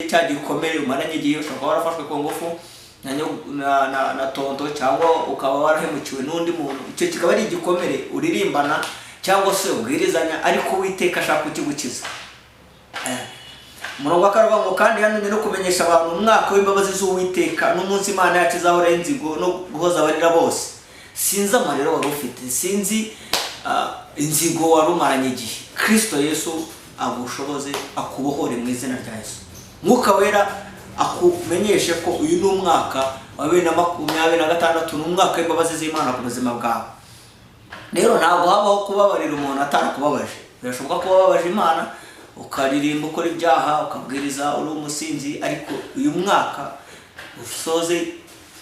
cya gikomere umaranye igihe, ushobora warafashwe ku ngufu na tonto cyangwa ukaba warahemukiwe n'undi muntu, icyo kikaba ari igikomere uririmbana cyangwa se ubwirizanya ariko Uwiteka ashaka kukigukiza. Umurongo wa karavuga ngo kandi yantumye no kumenyesha abantu umwaka w'imbabazi z'Uwiteka n'umunsi Imana yacu izahora inzigo no guhoza abarira bose. Sinzi amarero wari ufite, sinzi inzigo wari umaranye igihe. Kristo Yesu agushoboze akubohore mu izina rya Yesu. Mwuka Wera akumenyeshe ko uyu ni umwaka wa 2026, ni umwaka w'imbabazi z'Imana ku buzima bwawe. Rero ntabwo habaho kubabarira umuntu atarakubabaje. Birashoboka ko wababaje Imana ukaririmba ukora ibyaha ukabwiriza uri umusinzi, ariko uyu mwaka usoze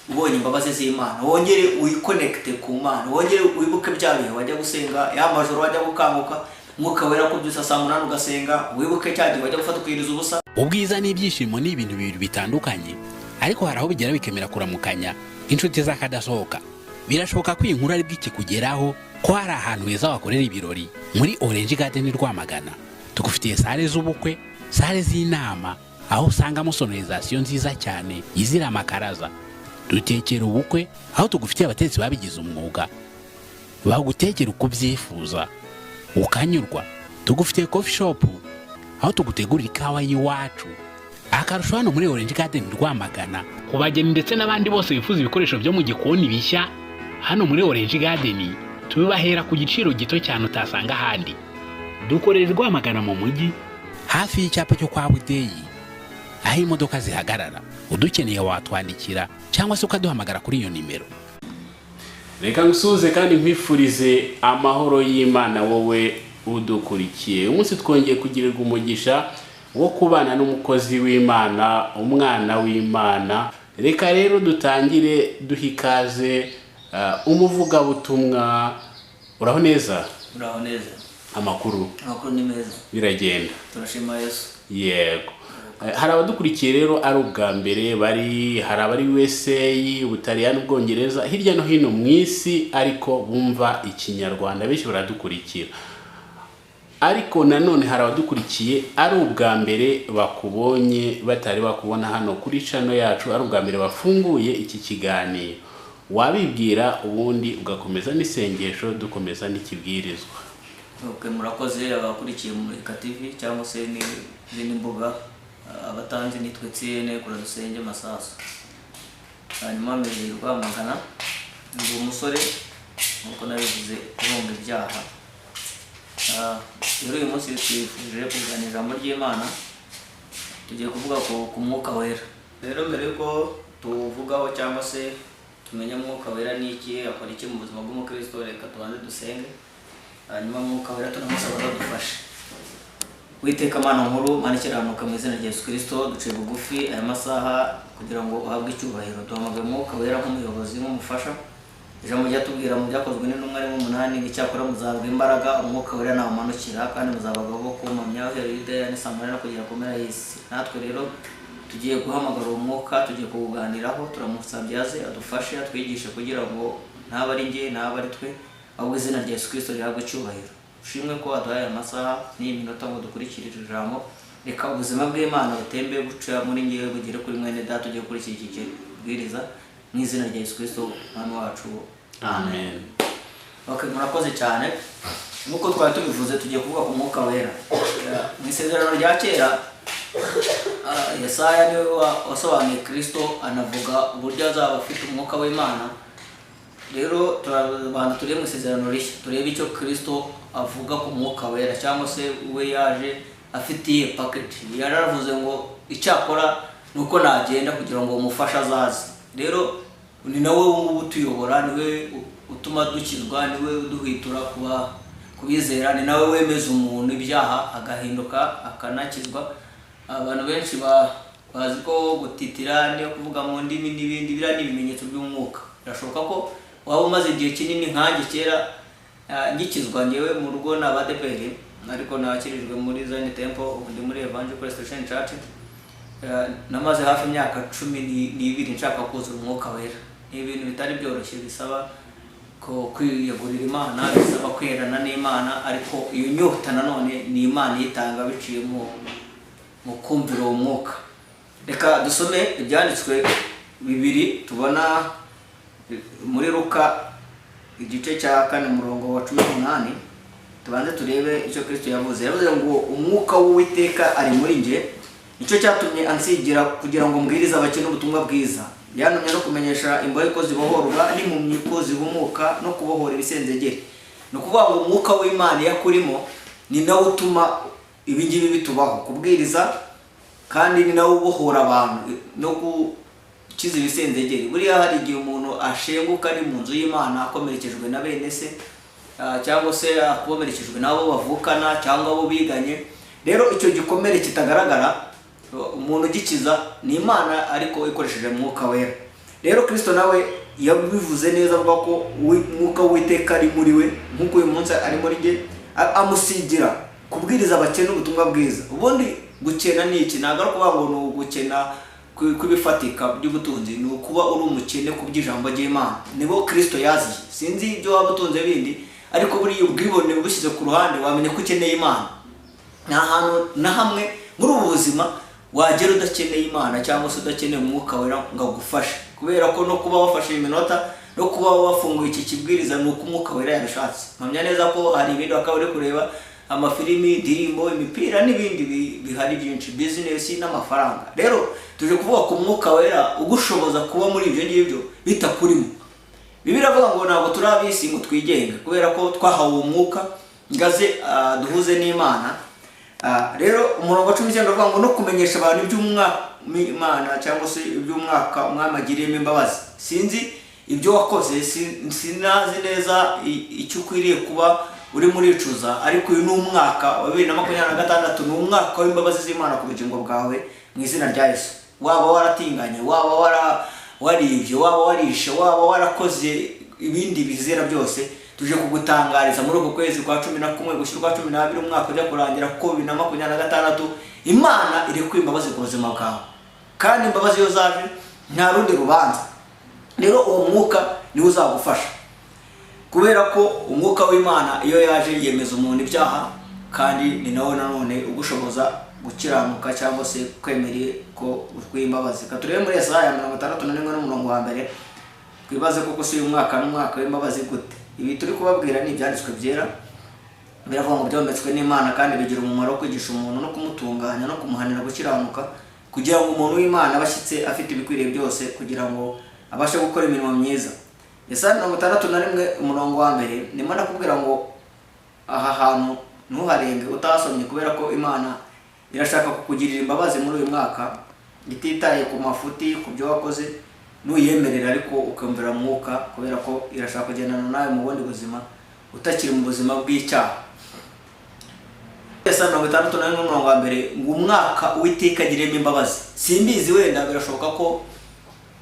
ubonye imbabazi z'Imana, wongere uyikonekite ku Mana, wongere wibuke bya bihe wajya gusenga, ya majoro wajya gukanguka, Mwuka Wera kubyusa saa 8 ugasenga, wibuke cya gihe wajya gufata kwiriza ubusa. Ubwiza n'ibyishimo ni ibintu bibiri bitandukanye, ariko hari aho bigera bikemera kuramukanya inshuti z'akadasohoka. Birashoboka ko inkuru ari bw'iki kugeraho ko hari ahantu heza wakorera ibirori muri Orange Garden Rwamagana. Tugufitiye sale z'ubukwe, sale z'inama, aho usangamo sonorization nziza cyane izira amakaraza. Dutekera ubukwe aho tugufitiye abatetsi babigize umwuga, bagutekera uko ubyifuza ukanyurwa. Tugufitiye coffee shop aho tugutegurira ikawa y'iwacu. Akarusho hano muri Orange Garden Rwamagana kubageni ndetse n'abandi bose bifuza ibikoresho byo mu gikoni bishya, hano muri Orange Garden tubibahera ku giciro gito cyane utasanga ahandi. Dukorera Rwamagana mu mujyi hafi y'icyapa cyo kwa Budeyi aho imodoka zihagarara. Udukeneye watwandikira cyangwa se ukaduhamagara kuri iyo nimero. Reka ngusuze kandi nkwifurize amahoro y'Imana wowe udukurikiye. Umunsi twongeye kugirirwa umugisha wo kubana n'umukozi w'Imana, umwana w'Imana. Reka rero dutangire duhikaze umuvugabutumwa. Uraho neza? Uraho neza. Amakuru ni meza. Biragenda. Turashima Yesu. Yego. Hari abadukurikiye rero ari ubwa mbere, hari abari USA, Ubutaliyani, Ubwongereza, hirya no hino mu isi ariko bumva ikinyarwanda, benshi baradukurikira. Ariko nanone hari abadukurikiye ari ubwa mbere bakubonye batari bakubona hano kuri channel yacu, ari ubwa mbere bafunguye iki kiganiro. Wabibwira ubundi ugakomeza n'isengesho dukomeza n'ikibwirizwa. Okay, murakoze abakurikiye muri TV cyangwa se n'izindi mbuga, abatanzi nitwe Etienne kura dusenge Masasu. Hanyuma mbere Rwamagana ndi umusore nkuko nabivuze kubonga ibyaha. Rero uyu munsi twifuje kuganira ijambo ry'Imana, tugiye kuvuga ku Mwuka Wera. Rero mbere ko tuvugaho cyangwa se tumenya Mwuka Wera ni iki, akora iki mu buzima bw'umukristo, reka tubanze dusenge. Hanyuma Mwuka Wera tunamusaba adufashe. Uwiteka Mana nkuru, Mana ikiranuka mu izina rya Yesu Kristo, duciye bugufi aya masaha kugira ngo uhabwe icyubahiro. Duhamagaye Mwuka Wera nk'umuyobozi n'umufasha. Ijambo ryatubwira mu byakozwe n'intumwa 8 n'icyakora muzabwa imbaraga Umwuka Wera namanukira kandi muzabagabo bo kumamya Yudeya ni Samariya kugera ku mpera y'isi. Natwe rero tugiye guhamagara umwuka, tugiye kuganiraho, turamusabye aze adufashe atwigishe kugira ngo ntaba ari nge ntaba ari twe, ahubwo izina rya Yesu Kristo rihabwe icyubahiro. Ushimwe ko waduhaye amasaha n'iminota ngo dukurikirire ijambo. Reka ubuzima bw'Imana butembe guca muri ngewe bugire kuri mwene data tugiye kuri iki kibwiriza mu izina rya Yesu Kristo Umwami wacu. Amen. Okay, murakoze cyane. Nuko twari tubivuze tugiye kuvuga ku Mwuka Wera. Mu isezerano rya kera Yesaya niwe wasobanuye Kristo, anavuga uburyo azaba afite umwuka w'Imana. Rero turabanza turebe mu isezerano rishya, turebe icyo Kristo avuga ku Mwuka Wera cyangwa se we yaje afitiye package. Yaravuze ngo icyakora nuko nagenda kugira ngo umufasha azaze. Rero ni nawe utuyobora, niwe utuma dukizwa, niwe uduhitura kubizera, ni nawe wemeza umuntu ibyaha agahinduka akanakizwa. Abantu benshi bazi ko gutitira no kuvuga mu ndimi n'ibindi bira n'ibimenyetso by'umwuka. Birashoboka ko waba umaze igihe kinini nkanjye kera ngikizwa ngewe mu rugo n'abadeperi, ariko nakirijwe muri Zion Temple, undi muri Evangelical Christian Church. Namaze hafi imyaka 12 nshaka kuzura Umwuka Wera. Ni ibintu bitari byoroshye, bisaba ko kwiyegurira Imana, bisaba kwerana n'Imana, ariko iyo nyota nanone ni Imana yitanga biciye mu kumvira umwuka. reka dusome ibyanditswe bibiri tubona muri Luka igice cya 4 umurongo wa 18. Tubanze turebe icyo Kristo yavuze. Yavuze ngo umwuka w'Uwiteka ari muri nje, nicyo cyatumye ansigira kugira ngo mbwirize abakene ubutumwa bwiza. Yantumye no kumenyesha imbohe ko zibohorwa n'impumyi ko zihumuka no kubohora ibisenzegere. No kuvuga ngo umwuka w'Imana yakurimo ni nawe utuma ibingibi bitubaho, kubwiriza kandi ni nawe ubohora abantu no gukiza ibisenzegere. Buriya hari igihe umuntu ashenguka ari mu nzu y'Imana akomerekejwe na bene se, cyangwa se akomerekejwe nabo bavukana cyangwa abo biganye. Rero icyo gikomere kitagaragara umuntu gikiza ni Imana ariko ikoresheje umwuka wera. Rero Kristo nawe yabivuze neza avuga ko umwuka w'Uwiteka ari muri we, nk'uko uyu munsi ari muri nge, amusigira kubwiriza abakene ubutumwa bwiza. Ubundi gukena ni iki? Ntabwo ari kuvuga ngo ni ugukena kw'ibifatika by'ubutunzi, ni ukuba uri umukene ku by'ijambo ry'Imana. Nibo Kristo yaziye. Sinzi ibyo waba utunze bindi, ariko buriya ubwibone bushyize ku ruhande wamenye ko ukeneye Imana. Nta hantu na hamwe muri ubu buzima wagera udakeneye Imana cyangwa se udakeneye umwuka wera ngo agufashe, kubera ko no kuba wafashe iminota no kuba wafunguye iki kibwiriza ni uko umwuka wera yabishatse. Mpamya neza ko hari ibindi bakaba uri kureba amafilimi, indirimbo, imipira n'ibindi bihari byinshi, business n'amafaranga. Rero tuje kuvuga ku mwuka wera ugushoboza kuba muri ibyo ngibyo bitakurimo. Bibiliya iravuga ngo ntabwo turi ab'isi ngo twigenga, kubera ko twahawe umwuka ngaze duhuze n'Imana. Rero umurongo wa 19 uvuga ngo no kumenyesha abantu iby'Imana cyangwa se iby'umwaka umwami agiriyemo imbabazi. Sinzi ibyo wakoze, sinazi neza icyo ukwiriye kuba uri muri icuza, ariko uyu ni umwaka wa 2026, ni umwaka w'imbabazi z'Imana ku bugingo bwawe mu izina rya Yesu. Waba waratinganye, waba waribye, waba warishe, waba warakoze ibindi bizera byose, tuje kugutangariza muri uko kwezi kwa 11 gushyirwa 12 umwaka ujya kurangira ko 2026 Imana iri kwimbabazi ku buzima bwawe, kandi imbabazi yo zaje nta rundi rubanza. Rero uwo mwuka niwe uzagufasha, kubera ko umwuka w'Imana iyo yaje yemeza umuntu ibyaha, kandi ni nawe nanone ugushoboza gukiranuka cyangwa se kwemereye ko urw'imbabazi. Katurebe muri Yesaya 61 n'umurongo wa 1, twibaze koko si uyu mwaka n'umwaka w'imbabazi gute. Ibi turi kubabwira ni ibyanditswe byera, biravuga ngo byometswe n'Imana kandi bigira umumaro wo kwigisha umuntu no kumutunganya no kumuhanira gukiranuka, kugira ngo umuntu w'Imana abashyitse afite ibikwiriye byose, kugira ngo abashe gukora imirimo myiza. Yesaya 61 umurongo wa 1, ndimo ndakubwira ngo aha hantu ntuharenge utasomye, kubera ko Imana irashaka kukugirira imbabazi muri uyu mwaka, ititaye ku mafuti, ku byo wakoze, nuyemerera ariko ukumvira mwuka, kubera ko irashaka kugendana nawe mu bundi buzima utakiri mu buzima bw'icyaha. Yesaya 61 umurongo wa 1 ngo umwaka Uwiteka agiriyemo imbabazi. Simbizi, wenda birashoboka ko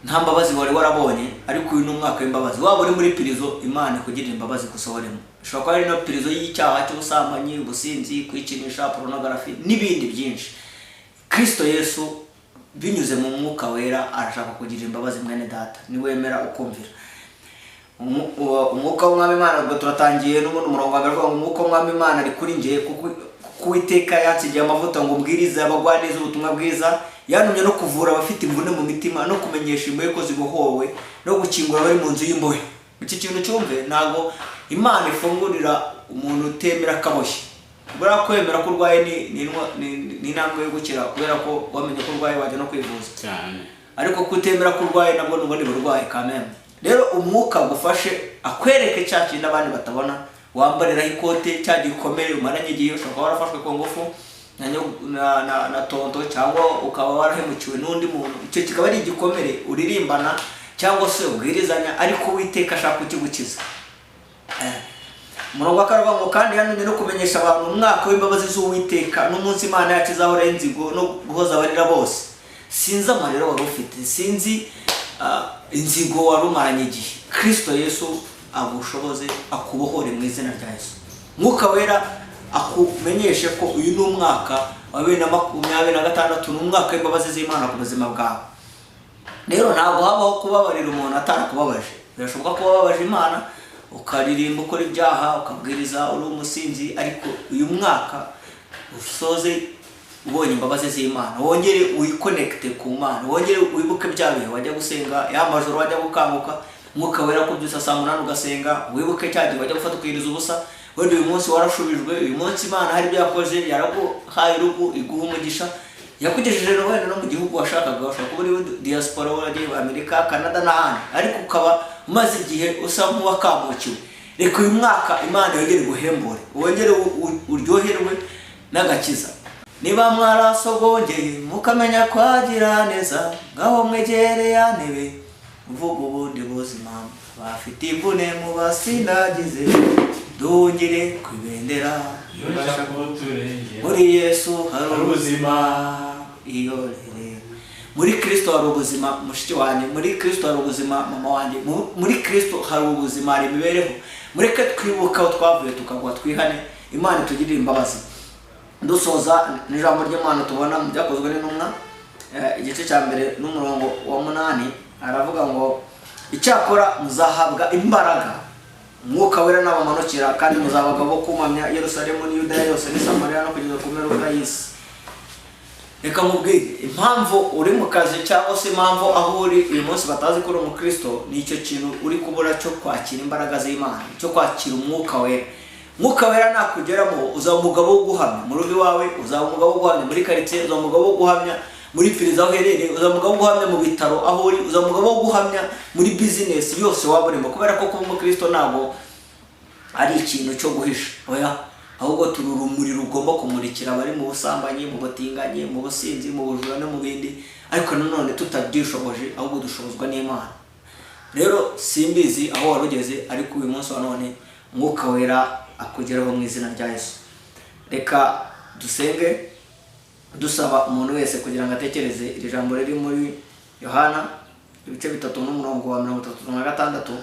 nta mbabazi wari warabonye, ariko uyu ni umwaka w'imbabazi. Waba uri muri prison, Imana ikugirira imbabazi gusohoremo. Bishobora kuba ari no prison y'icyaha cy'ubusambanyi, ubusinzi, kwikinisha, pornography n'ibindi byinshi. Kristo Yesu binyuze mu mwuka wera arashaka kugirira imbabazi mwene data, niwemera ukumvira. Umwuka w'Umwami Imana, ubwo turatangiye n'ubundi umurongo wa 1 uvuga ngo umwuka w'Umwami Imana ari kuri ngiye, kuko Uwiteka yansigiye amavuta ngo mbwirize abagwaneza ubutumwa bwiza, yantumye no kuvura abafite imvune mu mitima, no kumenyesha imbohe ko zibohowe, no gukingura abari mu nzu y'imbohe. Iki kintu cyumve, ntago Imana ifungurira umuntu utemera kaboshye. Bura kwemera ko urwaye ni intambwe yo gukira, kubera ko wamenye ko urwaye wajya no kwivuza cyane, ariko kutemera ko urwaye nabwo n'ubundi burwaye kameme. Rero umwuka gufashe akwereke cya kintu abandi batabona, wambariraho ikote cya gikomere umaranye igihe, ushobora kuba warafashwe ku ngufu na tonto, cyangwa ukaba warahemukiwe n'undi muntu, icyo kikaba ari igikomere uririmbana cyangwa se ubwirizanya, ariko Uwiteka ashaka kukigukiza. Umurongo wa 4 ngo kandi yantumye no kumenyesha abantu umwaka w'imbabazi z'Uwiteka, n'umunsi Imana yacu izahora inzigo no guhoza abarira bose. Sinzi amarira wari ufite, sinzi inzigo wari umaranye igihe. Kristo Yesu agushoboze, akubohore mu izina rya Yesu. Mwuka wera akumenyeshe ko uyu ni umwaka wa 2026, ni umwaka w'imbabazi z'Imana ku buzima bwawe. Rero ntabwo habaho kubabarira umuntu atarakubabaje. Birashoboka ko wababaje Imana, ukaririmba ukora ibyaha, ukabwiriza uri umusinzi, ariko uyu mwaka usoze ubonye imbabazi z'Imana, wongere uyikonekite ku Mana, wongere wibuke bya bihe wajya gusenga, ya majoro wajya gukanguka Mwuka Wera kubyusa saa 8 ugasenga, wibuke cyagiye wajya gufata ukiriza ubusa. Wenda uyu munsi warashubijwe, uyu munsi Imana hari ibyo yakoze, yaraguhaye urugo, iguha umugisha, yakugejeje wenda no mu gihugu washakaga, washaka kuba uri diaspora, waragiye Amerika, Canada n'ahandi, ariko ukaba umaze igihe usa nk'uwakamukiwe. Reka uyu mwaka Imana yongere guhembure, wongere uryoherwe n'agakiza. Niba mwarasogongeye mukamenya kwagira neza, ngaho mwegere ya ntebe uvuga ubundi buzima, bafite imvune mu basindagize, dungire kwibendera muri Yesu hari ubuzima. Iyorere muri Kristo hari ubuzima mushiki wanjye, muri Kristo hari ubuzima mama wanjye, muri Kristo hari ubuzima, hari imibereho. Mureke twibuka aho twavuye tukagwa, twihane, Imana itugirire imbabazi. Dusoza n'ijambo ry'Imana tubona mu byakozwe n'intumwa igice cya 1 n'umurongo wa 8, aravuga ngo icyakora muzahabwa imbaraga Mwuka Wera n'abamanukira, kandi muzabaga bo kumamya Yerusalemu n'Iyudaya yose n'i Samariya no kugeza ku mperuka y'isi. Reka mubwire impamvu uri mu kazi cyangwa se impamvu aho uri uyu munsi batazi ko uri umukristo, ni icyo kintu uri kubura cyo kwakira imbaraga z'Imana, cyo kwakira Umwuka Wera. Mwuka Wera nakugeramo uzaba umugabo wo guhamya mu rugo iwawe, uzaba umugabo wo guhamya muri quartier, uzaba umugabo wo guhamya muri firiza aho uherereye, uzaba umugabo wo guhamya mu bitaro aho uri, uzaba umugabo wo guhamya muri business yose waba urimo, kubera ko kuba umukristo ntabwo ari ikintu cyo guhisha, oya, ahubwo turi urumuri rugomba kumurikira abari mu busambanyi, mu batinganye, mu businzi, mu bujura no mu bindi, ariko nanone tutabyishoboje, ahubwo dushobozwa n'Imana. Rero simbizi aho warugeze, ariko uyu munsi wa none Mwuka Wera akugeraho mu izina rya Yesu. Reka dusenge dusaba umuntu wese kugira ngo atekereze iri jambo riri muri Yohana ibice 3 n'umurongo wa 36,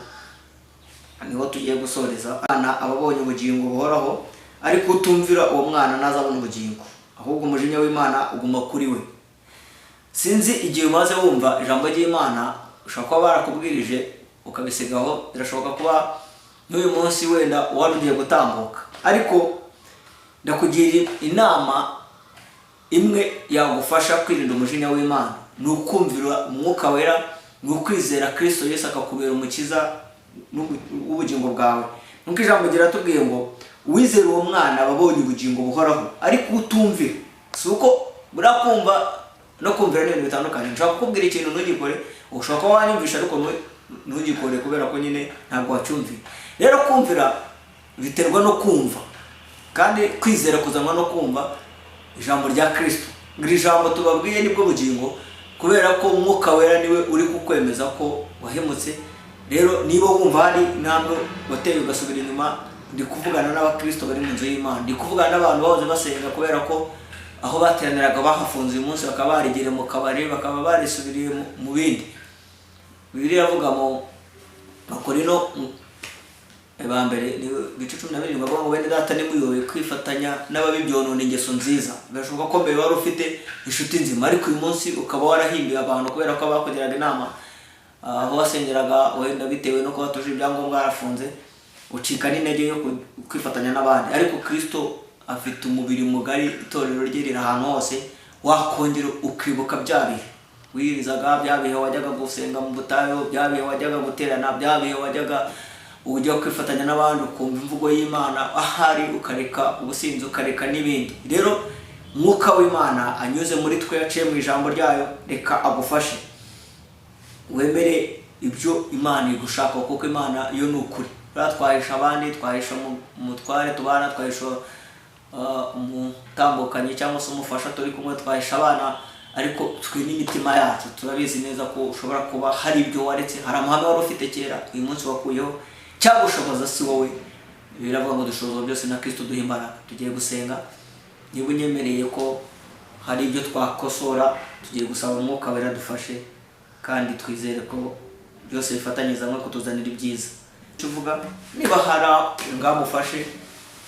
niho tugiye gusoreza. Ana ababonye ubugingo buhoraho, ariko utumvira uwo mwana nazabona ubugingo, ahubwo umujinya w'Imana uguma kuri we. Sinzi igihe umaze wumva ijambo ry'Imana, ushaka kuba barakubwirije ukabisigaho, birashoboka kuba n'uyu munsi wenda warugiye gutambuka, ariko ndakugira inama imwe yagufasha kwirinda umujinya w'Imana, ni ukumvira Umwuka Wera, ni ukwizera Kristo Yesu akakubera umukiza w'ubugingo bwawe. Nuko ijambo giratubwiye ngo uwizera uwo mwana babonye ubugingo buhoraho, ariko utumvira. Si uko burakumva no kumvira n'ibintu bitandukanye, nshaka kukubwira ikintu ntugikore, ushaka kuba wanyumvisha ariko ntugikore kubera ko nyine ntabwo wacyumvira. Rero kumvira biterwa no kumva, kandi kwizera kuzanwa no kumva ijambo rya Kristo. Ngiri jambo tubabwiye nibwo bugingo, kubera ko Umwuka Wera niwe uri kukwemeza ko wahemutse. Rero niba wumva hari intambwe wateye ugasubira inyuma, ndi kuvugana n'abakristo bari mu nzu y'Imana, ndi kuvugana n'abantu bahoze basenga, kubera ko aho bateraniraga bahafunze uyu munsi bakaba barigire mu kabari, bakaba barisubiriye mu bindi. Bibiliya avuga mu Makorino ba mbere ni bice 12 bavuga ngo bene data nimuyoboye kwifatanya n'ababibyonona ingeso nziza. Birashoboka ko mbere wari ufite inshuti nzima, ariko uyu munsi ukaba warahinduye abantu kubera ko bakugiraga inama aho wasengeraga, wenda bitewe no kuba tuje ibyangombwa arafunze, ucika n'intege yo kwifatanya n'abandi. Ariko Kristo afite umubiri mugari, itorero rye riri ahantu hose, wakongera ukibuka bya bihe wirizaga, bya bihe wajyaga gusenga mu butayo, bya bihe wajyaga guterana, bya bihe wajyaga ujya kwifatanya n'abandi, ukumva imvugo y'Imana, ahari ukareka ubusinzi, ukareka n'ibindi. Rero Mwuka w'Imana anyuze muri twe, yaciye mu ijambo ryayo, reka agufashe wemere ibyo Imana igushaka, kuko Imana yo ni ukuri. Twahisha abandi, twahisha umutware tubana, twahisha umutambukanye cyangwa se umufasha turi kumwe, twahisha abana, ariko twe n'imitima yacu turabizi neza ko ushobora kuba hari ibyo waretse, hari amahame wari ufite kera uyu munsi wakuyeho, cyangwa ushoboza si wowe. Biravuga ngo dushobozwa byose na Kristo duha imbaraga. Tugiye gusenga, niba unyemereye ko hari ibyo twakosora, tugiye gusaba Umwuka Wera dufashe, kandi twizere ko byose bifatanyiriza hamwe kutuzanira ibyiza. Tuvuga niba hari ngamufashe,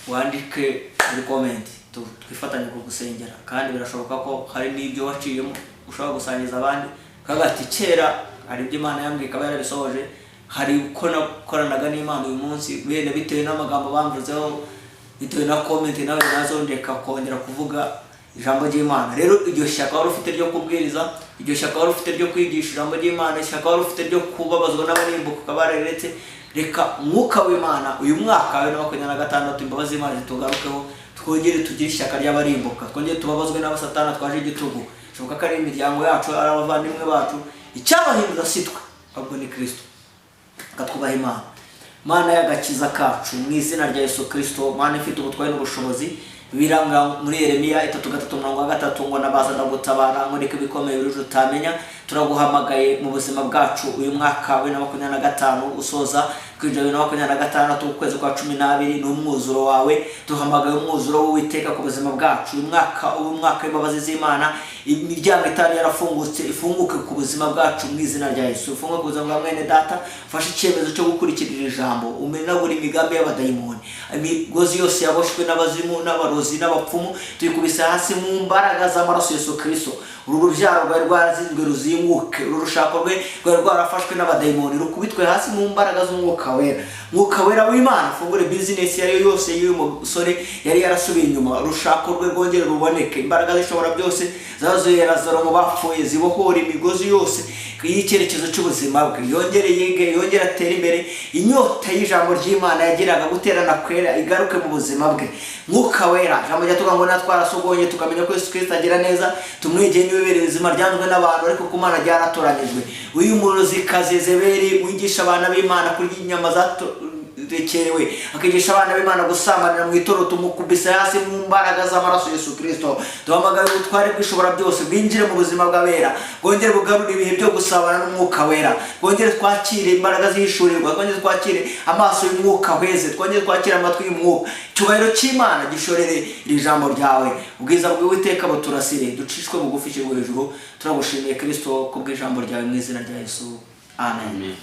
wandike muri comment, twifatanye kugusengera. Kandi birashoboka ko hari n'ibyo waciyemo ushobora gusangiza abandi, kagati kera hari ibyo Imana yambwiye ikaba yarabisohoje, hari uko nakoranaga n'Imana uyu munsi, bene bitewe n'amagambo bamvuzeho, bitewe na comment nawe nazondeka kongera kuvuga ijambo ry'Imana. Rero iryo shyaka wari ufite ryo kubwiriza, iryo shyaka wari ufite ryo kwigisha ijambo ry'Imana, ishyaka wari ufite ryo kubabazwa n'abarimbuka ukabareretse, reka umwuka w'Imana uyu mwaka wa 2026 imbabazi z'Imana zitugarukeho, twongere tugire ishyaka ry'abarimbuka, twongere tubabazwe n'abasatana twaje igitugu. Shoboka ko ari imiryango yacu, ari abavandimwe bacu, icyabahinduza sitwe ahubwo ni Kristo. Katwubaha Imana, Mana y'agakiza kacu, mu izina rya Yesu Kristo, Mana ifite ubutware n'ubushobozi, biranga muri Yeremiya 3:3 ngo nabaza ndagutabara nkoreka ibikomeye uruje utamenya. Turaguhamagaye mu buzima bwacu uyu mwaka wa 2025 usoza kwinjira 2026 ukwezi kwa 12 n'umwuzuro wawe. Duhamagaye umwuzuro w'Uwiteka ku buzima bwacu uyu mwaka w'imbabazi z'Imana. Imiryango itari yarafungutse ifunguke ku buzima bwacu mu izina rya Yesu. Ufunguke ku buzima bwa mwene data, fasha icyemezo cyo gukurikirira ijambo, umenagura imigambi y'abadayimoni, imigozi yose yaboshwe n'abazimu n'abarozi n'abapfumu tuyikubise hasi mu mbaraga z'amaraso Yesu Kristo. Urubyaro rwari rwarazinzwe ruzinguke, urushako rwe rwari rwarafashwe n'abadayimoni rukubitwe hasi mu mbaraga z'umwuka wera. Mwuka wera w'Imana fungure business yari yose y'uyu musore yari yarasubiye inyuma, urushako rwe rwongere ruboneke, imbaraga zishobora byose zazuye Lazaro mu bapfuye zibohora imigozi yose y'icyerekezo cy'ubuzima bwe, yongere yige, yongere atere imbere, inyota y'ijambo ry'Imana yagiraga guterana kwera igaruke mu buzima bwe. Mwuka wera jambo ryatuga ngo natwarasogonye tukamenya ko Yesu Kristo agira neza, tumwegeye niwe bere bizima ryanzwe n'abantu ariko ku Mana ryaratoranyijwe. Uyu murozi kazi Yezebeli wigisha abana b'Imana kurya inyama rekerewe, akigisha abana b'Imana gusambanira mu itoro, tumukubise hasi mu mbaraga z'amaraso Yesu Kristo. Duhamagaye ubutware bw'ishobora byose bwinjire mu buzima bw'abera, bwongere bugarura ibihe byo gusabana n'umwuka wera, bwongere twakire imbaraga z'ishurirwa, bwongere twakire amaso y'umwuka weze, twongere twakire amatwi y'umwuka. Cyubahiro cy'Imana gishorere iri jambo ryawe, ubwiza bw'Uwiteka buturasire, ducishwe bugufi hejuru. Turagushimiye Kristo kubw'ijambo ryawe mu izina rya Yesu, amen.